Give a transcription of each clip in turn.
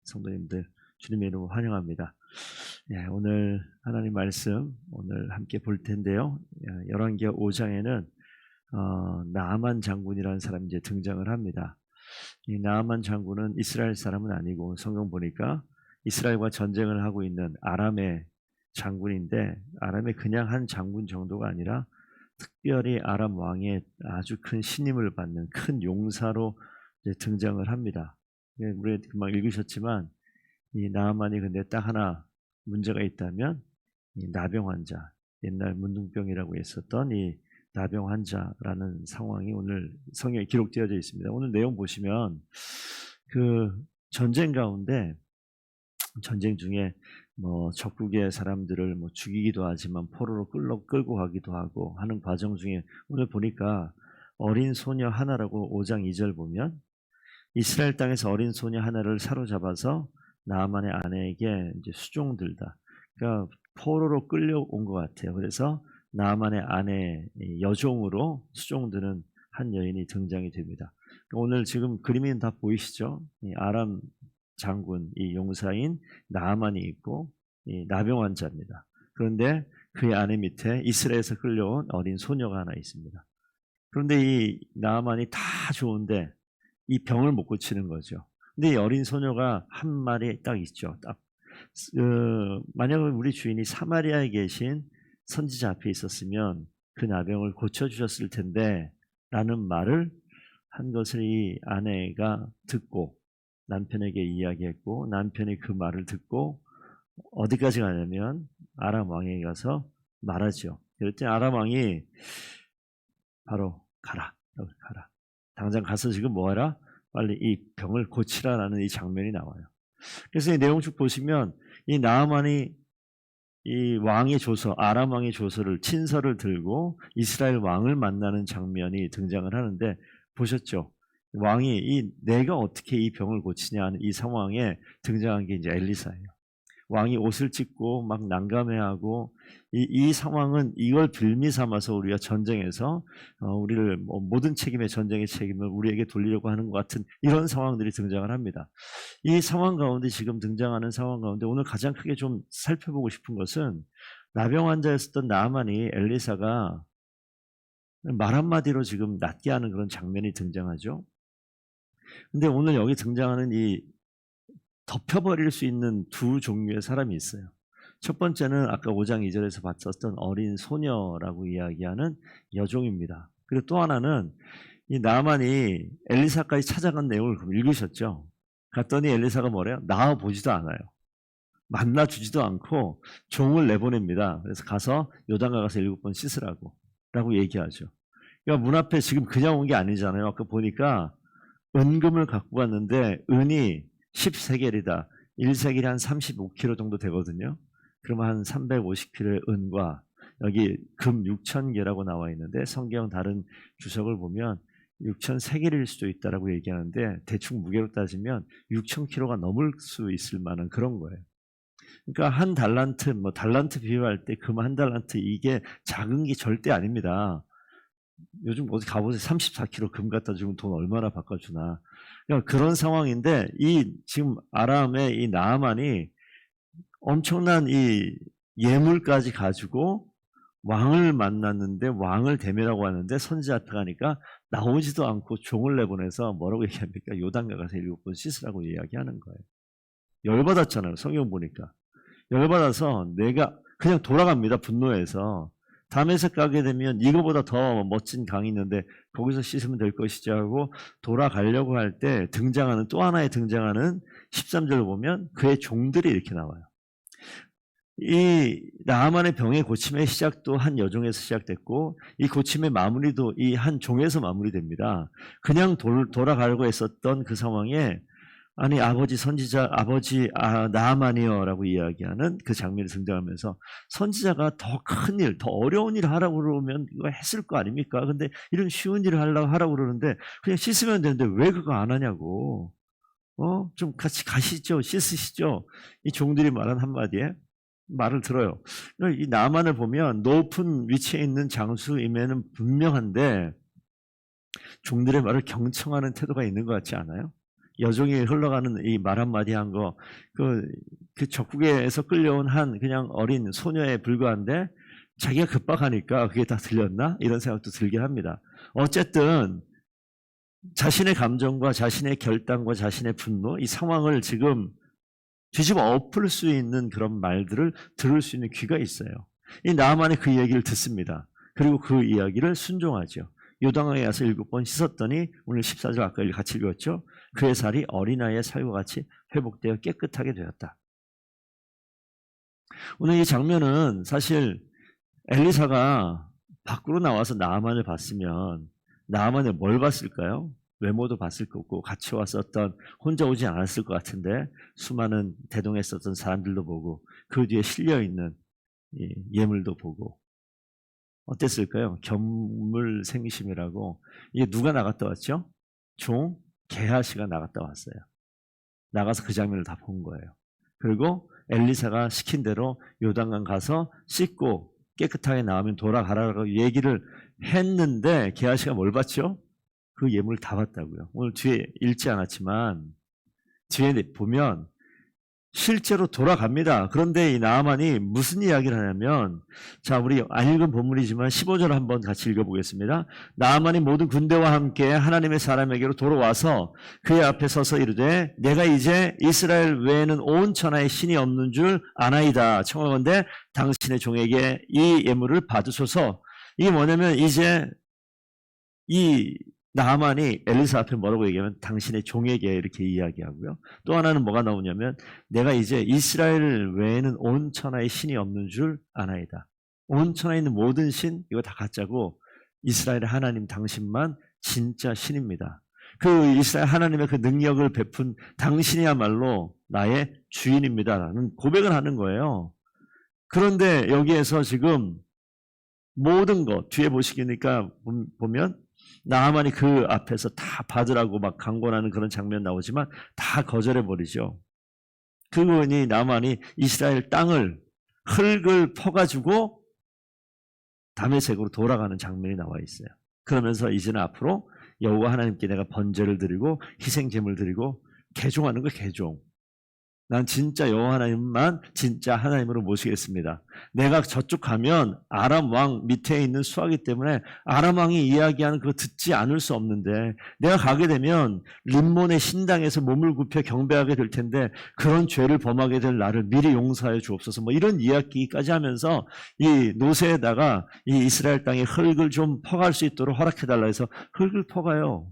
성도님들 주님의 이름으로 환영합니다. 오늘 하나님 말씀 오늘 함께 볼 텐데요. 열왕기하 5장에는 나아만 장군이라는 사람이 이제 등장을 합니다. 이 나아만 장군은 이스라엘 사람은 아니고 성경 보니까 이스라엘과 전쟁을 하고 있는 아람의 장군인데, 아람의 그냥 한 장군 정도가 아니라 특별히 아람 왕의 아주 큰 신임을 받는 큰 용사로 이제 등장을 합니다. 우리 금방 읽으셨지만 이 나아만이 근데 딱 하나 문제가 있다면 이 나병 환자, 옛날 문둥병이라고 했었던 이 나병 환자라는 상황이 오늘 성경에 기록되어져 있습니다. 오늘 내용 보시면 그 전쟁 가운데, 전쟁 중에 뭐 적국의 사람들을 뭐 죽이기도 하지만 포로로 끌고 가기도 하고 하는 과정 중에 오늘 보니까 어린 소녀 하나라고 5장 2절 보면 이스라엘 땅에서 어린 소녀 하나를 사로잡아서 나아만의 아내에게 이제 수종들다. 그러니까 포로로 끌려온 것 같아요. 그래서 나아만의 아내 여종으로 수종드는 한 여인이 등장이 됩니다. 오늘 지금 그림이 다 보이시죠? 이 아람 장군, 이 용사인 나아만이 있고 이 나병 환자입니다. 그런데 그의 아내 밑에 이스라엘에서 끌려온 어린 소녀가 하나 있습니다. 그런데 이 나아만이 다 좋은데 이 병을 못 고치는 거죠. 근데 이 어린 소녀가 한 마리 딱 있죠. 딱 만약 우리 주인이 사마리아에 계신 선지자 앞에 있었으면 그 나병을 고쳐주셨을 텐데 라는 말을 한 것을 이 아내가 듣고 남편에게 이야기했고, 남편이 그 말을 듣고 어디까지 가냐면 아람 왕에게 가서 말하죠. 그랬더니 아람 왕이 바로 가라. 당장 가서 지금 뭐하라? 빨리 이 병을 고치라라는 이 장면이 나와요. 그래서 이 내용 쭉 보시면 이 나아만이 이 왕의 조서, 아람 왕의 조서를, 친서를 들고 이스라엘 왕을 만나는 장면이 등장을 하는데 보셨죠? 왕이 내가 어떻게 이 병을 고치냐 하는 이 상황에 등장한 게 이제 엘리사예요. 왕이 옷을 찢고 막 난감해하고 이 상황은 이걸 빌미 삼아서 우리가 전쟁에서 우리를 모든 책임의 전쟁의 책임을 우리에게 돌리려고 하는 것 같은 이런 상황들이 등장을 합니다. 이 상황 가운데, 지금 등장하는 상황 가운데 오늘 가장 크게 좀 살펴보고 싶은 것은 나병 환자였었던 나아만이 엘리사가 말 한마디로 지금 낫게 하는 그런 장면이 등장하죠. 근데 오늘 여기 등장하는 이 덮여버릴 수 있는 두 종류의 사람이 있어요. 첫 번째는 아까 5장 2절에서 봤었던 어린 소녀라고 이야기하는 여종입니다. 그리고 또 하나는 이 나아만이 엘리사까지 찾아간 내용을 읽으셨죠? 갔더니 엘리사가 뭐래요? 나와보지도 않아요. 만나주지도 않고 종을 내보냅니다. 그래서 가서 요단강 가서 7번 씻으라고 라고 얘기하죠. 그러니까 문 앞에 지금 그냥 온 게 아니잖아요. 아까 보니까 은금을 갖고 갔는데 은이 10세겔이다. 1세겔이 한 35kg 정도 되거든요. 그러면 한 350kg의 은과 여기 금 6,000개라고 나와 있는데 성경 다른 주석을 보면 6,000세겔일 수도 있다라고 얘기하는데 대충 무게로 따지면 6,000kg가 넘을 수 있을 만한 그런 거예요. 그러니까 한 달란트, 뭐 달란트 비유할 때 금 한 달란트 이게 작은 게 절대 아닙니다. 요즘 어디 가보세요. 34kg 금 갖다 주면 돈 얼마나 바꿔주나. 그런 상황인데 지금 아람의 이 나아만이 엄청난 이 예물까지 가지고 왕을 만났는데, 왕을 대면하고 왔는데 선지자 앞에 가니까 나오지도 않고 종을 내보내서 뭐라고 얘기합니까? 요단강 가서 7번 씻으라고 이야기하는 거예요. 열받았잖아요. 성경 보니까. 열받아서 내가 그냥 돌아갑니다. 분노해서. 다메섹 가게 되면 이거보다 더 멋진 강이 있는데 거기서 씻으면 될 것이지 하고 돌아가려고 할 때 등장하는 또 하나의 등장하는 13절을 보면 그의 종들이 이렇게 나와요. 이 나아만의 병의 고침의 시작도 한 여종에서 시작됐고 이 고침의 마무리도 이 한 종에서 마무리됩니다. 그냥 돌아가려고 했었던 그 상황에 아니 아버지 선지자 아버지 나아만이여 라고 이야기하는 그 장면이 등장하면서 선지자가 더 큰 일, 더 어려운 일을 하라고 그러면 이거 했을 거 아닙니까? 근데 이런 쉬운 일을 하라고 그러는데 그냥 씻으면 되는데 왜 그거 안 하냐고. 좀 같이 가시죠. 씻으시죠. 이 종들이 말한 한마디에 말을 들어요. 이 나아만을 보면 높은 위치에 있는 장수임에는 분명한데 종들의 말을 경청하는 태도가 있는 것 같지 않아요? 여종이 흘러가는 이 말 한마디 한 거, 그 적국에서 끌려온 한 그냥 어린 소녀에 불과한데 자기가 급박하니까 그게 다 들렸나? 이런 생각도 들게 합니다. 어쨌든 자신의 감정과 자신의 결단과 자신의 분노, 이 상황을 지금 뒤집어 엎을 수 있는 그런 말들을 들을 수 있는 귀가 있어요. 이 나아만이 그 얘기를 듣습니다. 그리고 그 이야기를 순종하죠. 요단강에 가서 7번 씻었더니 오늘 14절 아까 같이 읽었죠. 그의 살이 어린아이의 살과 같이 회복되어 깨끗하게 되었다. 오늘 이 장면은 사실 엘리사가 밖으로 나와서 나아만을 봤으면 나아만을 뭘 봤을까요? 외모도 봤을 거고 같이 왔었던 혼자 오지 않았을 것 같은데 수많은 대동에 있었던 사람들도 보고 그 뒤에 실려있는 예물도 보고 어땠을까요? 견물생심이라고 이게 누가 나갔다 왔죠? 종 게하시가 나갔다 왔어요. 나가서 그 장면을 다 본 거예요. 그리고 엘리사가 시킨 대로 요단강 가서 씻고 깨끗하게 나오면 돌아가라고 얘기를 했는데 게하시가 뭘 봤죠? 그 예물을 다 봤다고요. 오늘 뒤에 읽지 않았지만 뒤에 보면 실제로 돌아갑니다. 그런데 이 나아만이 무슨 이야기를 하냐면, 자, 우리 안 읽은 본문이지만 15절 한번 같이 읽어보겠습니다. 나아만이 모든 군대와 함께 하나님의 사람에게로 돌아와서 그의 앞에 서서 이르되 내가 이제 이스라엘 외에는 온 천하에 신이 없는 줄 아나이다. 청하건대 당신의 종에게 이 예물을 받으소서. 이게 뭐냐면 이제 이 나아만이 엘리사 앞에 뭐라고 얘기하면 당신의 종에게 이렇게 이야기하고요. 또 하나는 뭐가 나오냐면 내가 이제 이스라엘 외에는 온 천하에 신이 없는 줄 아나이다. 온 천하에 있는 모든 신 이거 다 가짜고 이스라엘의 하나님 당신만 진짜 신입니다. 그 이스라엘 하나님의 그 능력을 베푼 당신이야말로 나의 주인입니다 라는 고백을 하는 거예요. 그런데 여기에서 지금 모든 것 뒤에 보시니까 보면 나아만이 그 앞에서 다 받으라고 막 강권하는 그런 장면 나오지만 다 거절해버리죠. 그분이 나아만이 이스라엘 땅을 흙을 퍼가지고 다메섹으로 돌아가는 장면이 나와 있어요. 그러면서 이제는 앞으로 여호와 하나님께 내가 번제를 드리고 희생제물 드리고 개종하는 거 개종. 난 진짜 여호와 하나님만 진짜 하나님으로 모시겠습니다. 내가 저쪽 가면 아람 왕 밑에 있는 수하기 때문에 아람 왕이 이야기하는 그거 듣지 않을 수 없는데 내가 가게 되면 림몬의 신당에서 몸을 굽혀 경배하게 될 텐데 그런 죄를 범하게 될 나를 미리 용서하여 주옵소서. 뭐 이런 이야기까지 하면서 이 노새에다가 이 이스라엘 땅에 흙을 좀 퍼갈 수 있도록 허락해달라 해서 흙을 퍼가요.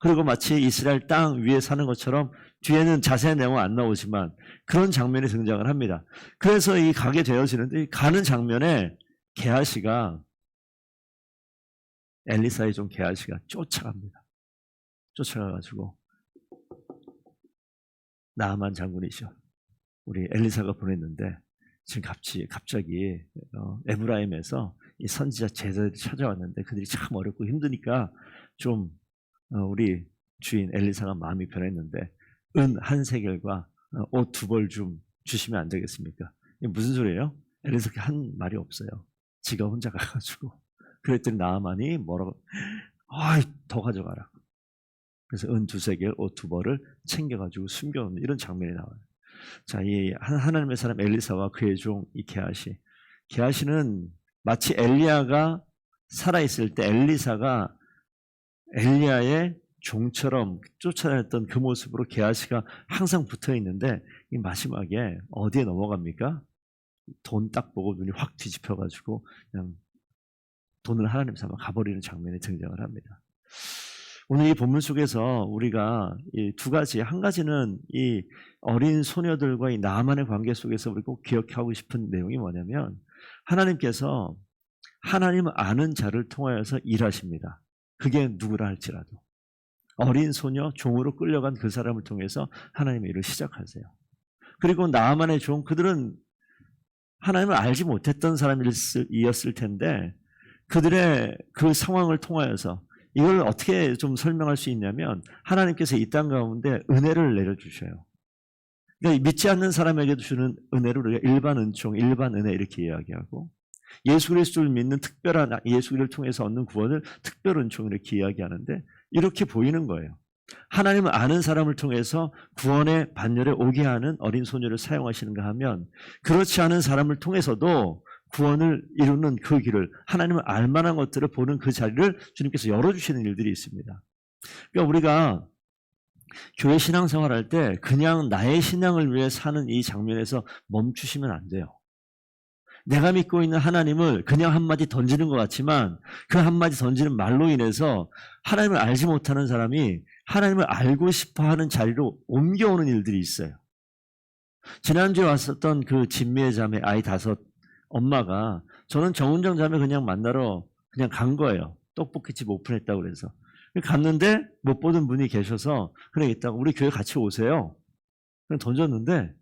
그리고 마치 이스라엘 땅 위에 사는 것처럼 뒤에는 자세한 내용은 안 나오지만 그런 장면이 등장을 합니다. 그래서 이 가게 되어지는데 가는 장면에 게하시가 엘리사의 종 게하시가 쫓아갑니다. 쫓아가가지고 나아만 장군이죠. 우리 엘리사가 보냈는데 지금 갑자기 에브라임에서 이 선지자 제자들이 찾아왔는데 그들이 참 어렵고 힘드니까 좀 우리 주인 엘리사가 마음이 변했는데 은 1세겔과 옷 2벌 좀 주시면 안 되겠습니까? 이게 무슨 소리예요? 엘리사가 한 말이 없어요. 지가 혼자 가가지고 그랬더니 나아만이 뭐라고 더 가져가라. 그래서 은 2세겔 옷 2벌을 챙겨가지고 숨겨놓는 이런 장면이 나와요. 자, 이 하나님의 사람 엘리사와 그의 종 이 게하시는 마치 엘리야가 살아있을 때 엘리사가 엘리야의 종처럼 쫓아다녔던 그 모습으로 게하시가 항상 붙어 있는데 이 마지막에 어디에 넘어갑니까? 돈 딱 보고 눈이 확 뒤집혀가지고 그냥 돈을 하나님 삼아 가버리는 장면이 등장을 합니다. 오늘 이 본문 속에서 우리가 이 두 가지, 한 가지는 이 어린 소녀들과 이 나아만의 관계 속에서 우리 꼭 기억하고 싶은 내용이 뭐냐면 하나님께서 하나님을 아는 자를 통하여서 일하십니다. 그게 누구라 할지라도 어린 소녀 종으로 끌려간 그 사람을 통해서 하나님의 일을 시작하세요. 그리고 나아만의 종 그들은 하나님을 알지 못했던 사람이었을 텐데 그들의 그 상황을 통하여서 이걸 어떻게 좀 설명할 수 있냐면 하나님께서 이 땅 가운데 은혜를 내려주셔요. 그러니까 믿지 않는 사람에게도 주는 은혜를 우리가 일반 은총, 일반 은혜 이렇게 이야기하고 예수 그리스도를 믿는 예수 그리스도를 통해서 얻는 구원을 특별 은총 이렇게 이야기하는데 이렇게 보이는 거예요. 하나님을 아는 사람을 통해서 구원의 반열에 오게 하는 어린 소녀를 사용하시는가 하면 그렇지 않은 사람을 통해서도 구원을 이루는 그 길을 하나님을 알 만한 것들을 보는 그 자리를 주님께서 열어주시는 일들이 있습니다. 그러니까 우리가 교회 신앙생활할 때 그냥 나의 신앙을 위해 사는 이 장면에서 멈추시면 안 돼요. 내가 믿고 있는 하나님을 그냥 한마디 던지는 것 같지만 그 한마디 던지는 말로 인해서 하나님을 알지 못하는 사람이 하나님을 알고 싶어하는 자리로 옮겨오는 일들이 있어요. 지난주에 왔었던 그 진미의 자매 아이 5 엄마가 저는 정은정 자매 그냥 만나러 그냥 간 거예요. 떡볶이집 오픈했다고 그래서. 갔는데 못 보던 분이 계셔서 그래 있다가 우리 교회 같이 오세요. 그냥 던졌는데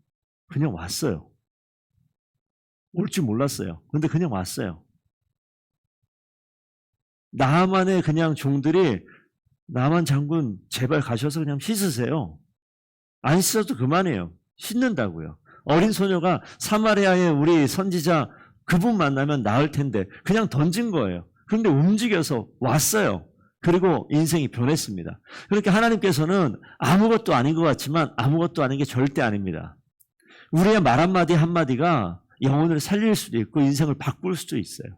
그냥 왔어요. 올 줄 몰랐어요. 근데 그냥 왔어요. 나만의 그냥 종들이 나만 장군 제발 가셔서 그냥 씻으세요. 안 씻어도 그만해요. 씻는다고요. 어린 소녀가 사마리아의 우리 선지자 그분 만나면 나을 텐데 그냥 던진 거예요. 그런데 움직여서 왔어요. 그리고 인생이 변했습니다. 그러니까 하나님께서는 아무것도 아닌 것 같지만 아무것도 아닌 게 절대 아닙니다. 우리의 말 한마디 한마디가 영혼을 살릴 수도 있고 인생을 바꿀 수도 있어요.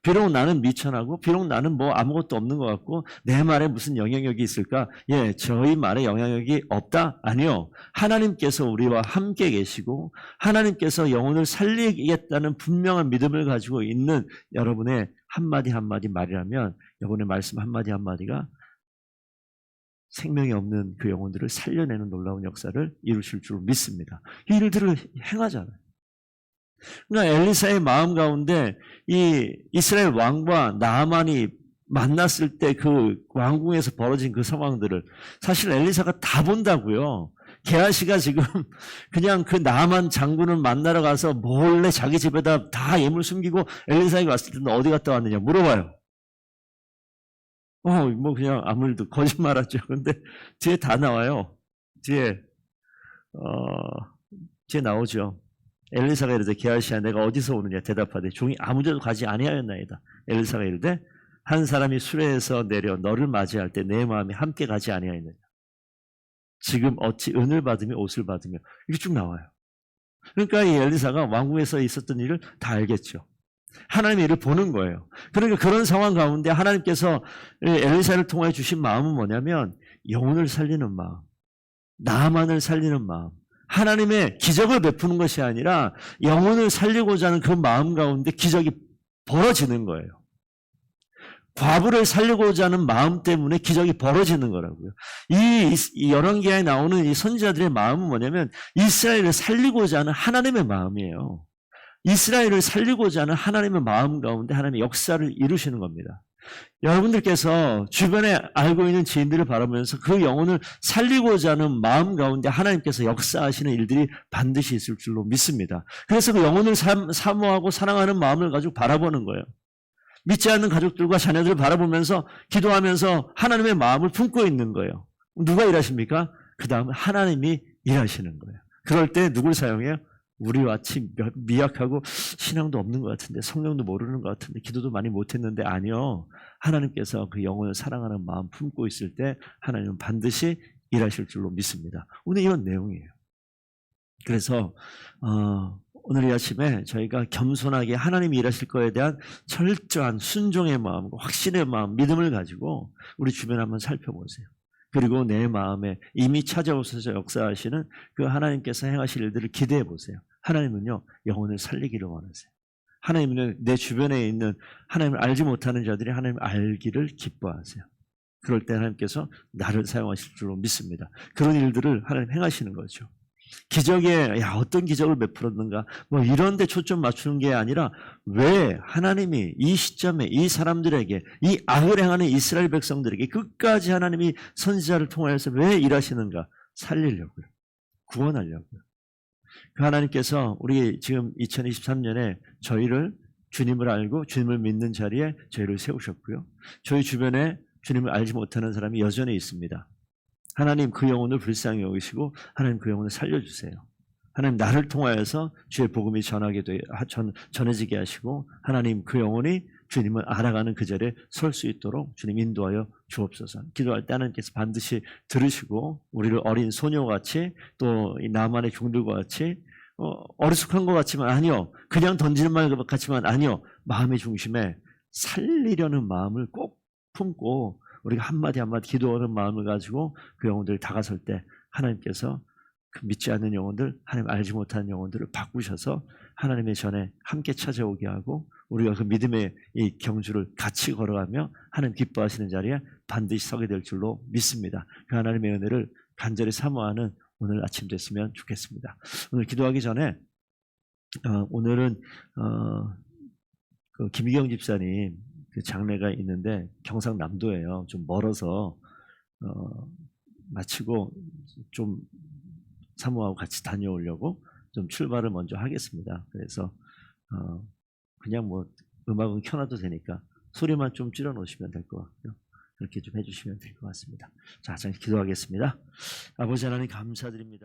비록 나는 미천하고 비록 나는 뭐 아무것도 없는 것 같고 내 말에 무슨 영향력이 있을까? 예, 저희 말에 영향력이 없다? 아니요. 하나님께서 우리와 함께 계시고 하나님께서 영혼을 살리겠다는 분명한 믿음을 가지고 있는 여러분의 한마디 한마디 말이라면 여러분의 말씀 한마디 한마디가 생명이 없는 그 영혼들을 살려내는 놀라운 역사를 이루실 줄 믿습니다. 이 일들을 행하잖아요. 그러니까 엘리사의 마음 가운데 이 이스라엘 왕과 나아만이 만났을 때 그 왕궁에서 벌어진 그 상황들을 사실 엘리사가 다 본다고요. 게하시가 지금 그냥 그 나아만 장군을 만나러 가서 몰래 자기 집에다 다 예물 숨기고 엘리사에게 왔을 때는 어디 갔다 왔느냐 물어봐요. 뭐 그냥 아무 일도 거짓말하죠. 근데 뒤에 다 나와요. 뒤에 나오죠. 엘리사가 이르되 게하시야 내가 어디서 오느냐 대답하되 종이 아무데도 가지 아니하였나이다. 엘리사가 이르되 한 사람이 수레에서 내려 너를 맞이할 때 내 마음이 함께 가지 아니하였느냐. 지금 어찌 은을 받으며 옷을 받으며 이렇게 쭉 나와요. 그러니까 이 엘리사가 왕궁에서 있었던 일을 다 알겠죠. 하나님의 일을 보는 거예요. 그러니까 그런 상황 가운데 하나님께서 엘리사를 통해 주신 마음은 뭐냐면 영혼을 살리는 마음, 나만을 살리는 마음, 하나님의 기적을 베푸는 것이 아니라 영혼을 살리고자 하는 그 마음 가운데 기적이 벌어지는 거예요. 과부를 살리고자 하는 마음 때문에 기적이 벌어지는 거라고요. 이 열왕기하에 나오는 이 선지자들의 마음은 뭐냐면 이스라엘을 살리고자 하는 하나님의 마음이에요. 이스라엘을 살리고자 하는 하나님의 마음 가운데 하나님의 역사를 이루시는 겁니다. 여러분들께서 주변에 알고 있는 지인들을 바라보면서 그 영혼을 살리고자 하는 마음 가운데 하나님께서 역사하시는 일들이 반드시 있을 줄로 믿습니다. 그래서 그 영혼을 사모하고 사랑하는 마음을 가지고 바라보는 거예요. 믿지 않는 가족들과 자녀들을 바라보면서 기도하면서 하나님의 마음을 품고 있는 거예요. 누가 일하십니까? 그 다음에 하나님이 일하시는 거예요. 그럴 때 누굴 사용해요? 우리와 같이 미약하고 신앙도 없는 것 같은데 성령도 모르는 것 같은데 기도도 많이 못했는데 아니요. 하나님께서 그 영혼을 사랑하는 마음 품고 있을 때 하나님은 반드시 일하실 줄로 믿습니다. 오늘 이런 내용이에요. 그래서 오늘 이 아침에 저희가 겸손하게 하나님이 일하실 거에 대한 철저한 순종의 마음과 확신의 마음, 믿음을 가지고 우리 주변 한번 살펴보세요. 그리고 내 마음에 이미 찾아오셔서 역사하시는 그 하나님께서 행하실 일들을 기대해 보세요. 하나님은요, 영혼을 살리기를 원하세요. 하나님은 내 주변에 있는 하나님을 알지 못하는 자들이 하나님을 알기를 기뻐하세요. 그럴 때 하나님께서 나를 사용하실 줄로 믿습니다. 그런 일들을 하나님 행하시는 거죠. 기적에 어떤 기적을 베풀었는가 뭐 이런 데 초점 맞추는 게 아니라 왜 하나님이 이 시점에 이 사람들에게 이 악을 행하는 이스라엘 백성들에게 끝까지 하나님이 선지자를 통하여서 왜 일하시는가 살리려고요. 구원하려고요. 그 하나님께서 우리 지금 2023년에 저희를 주님을 알고 주님을 믿는 자리에 저희를 세우셨고요. 저희 주변에 주님을 알지 못하는 사람이 여전히 있습니다. 하나님 그 영혼을 불쌍히 여기시고 하나님 그 영혼을 살려주세요. 하나님 나를 통하여서 주의 복음이 전해지게 하시고 하나님 그 영혼이 주님을 알아가는 그 자리에 설 수 있도록 주님 인도하여 주옵소서. 기도할 때 하나님께서 반드시 들으시고 우리를 어린 소녀같이 또 이 나만의 종들과 같이 어리숙한 것 같지만 아니요. 그냥 던지는 말 같지만 아니요. 마음의 중심에 살리려는 마음을 꼭 품고 우리가 한마디 한마디 기도하는 마음을 가지고 그 영혼들을 다가설 때 하나님께서 그 믿지 않는 영혼들, 하나님 알지 못하는 영혼들을 바꾸셔서 하나님의 전에 함께 찾아오게 하고 우리가 그 믿음의 이 경주를 같이 걸어가며 하나님 기뻐하시는 자리에 반드시 서게 될 줄로 믿습니다. 그 하나님의 은혜를 간절히 사모하는 오늘 아침 됐으면 좋겠습니다. 오늘 기도하기 전에 오늘은 그 김희경 집사님 그 장례가 있는데 경상남도예요. 좀 멀어서 마치고 좀 사모하고 같이 다녀오려고 좀 출발을 먼저 하겠습니다. 그래서 그냥 뭐 음악은 켜놔도 되니까 소리만 좀 줄여 놓으시면 될 것 같고요. 그렇게 좀 해주시면 될 것 같습니다. 자, 잠시 기도하겠습니다. 아버지 하나님 감사드립니다.